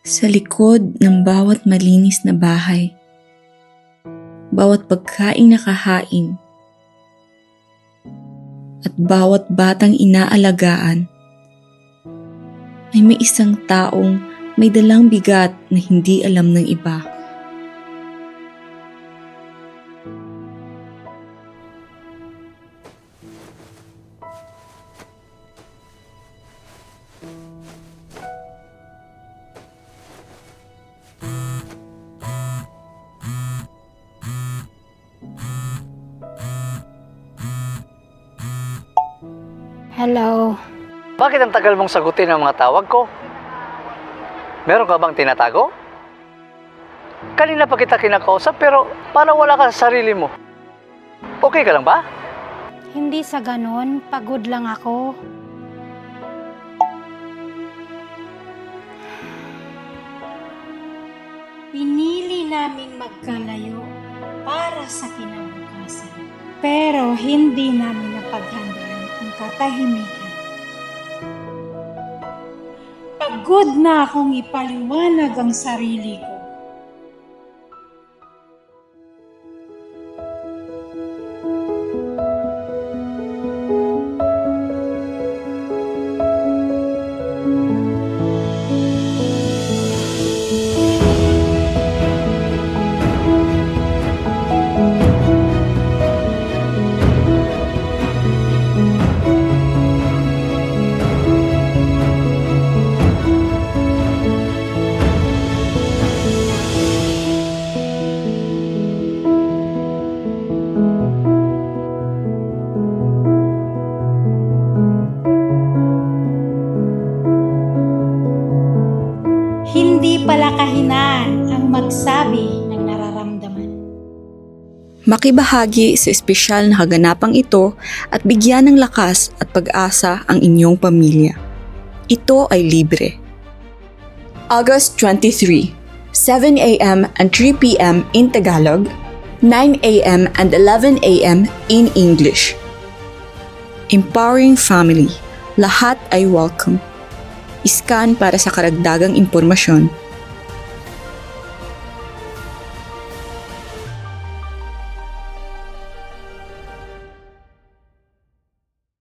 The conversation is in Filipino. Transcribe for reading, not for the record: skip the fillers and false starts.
Sa likod ng bawat malinis na bahay, bawat pagkaing nakahain, at bawat batang inaalagaan, ay may isang taong may dalang bigat na hindi alam ng iba. Hello. Bakit ang tagal mong sagutin ang mga tawag ko? Meron ka bang tinatago? Kanina pa kita kinakausap pero parang wala ka sa sarili mo. Okay ka lang ba? Hindi sa ganon, pagod lang ako. Pinili naming magkalayo para sa kinabukasan. Pero hindi namin napaghandaan ang katahimikan. Pagod na akong ipaliwanag ang sarili ko. Hindi pala kahinaan ang magsabi ng nararamdaman. Makibahagi sa espesyal na kaganapang ito at bigyan ng lakas at pag-asa ang inyong pamilya. Ito ay libre. August 23, 7 a.m. and 3 p.m. in Tagalog, 9 a.m. and 11 a.m. in English. Empowering Family. Lahat ay welcome. Iskan para sa karagdagang impormasyon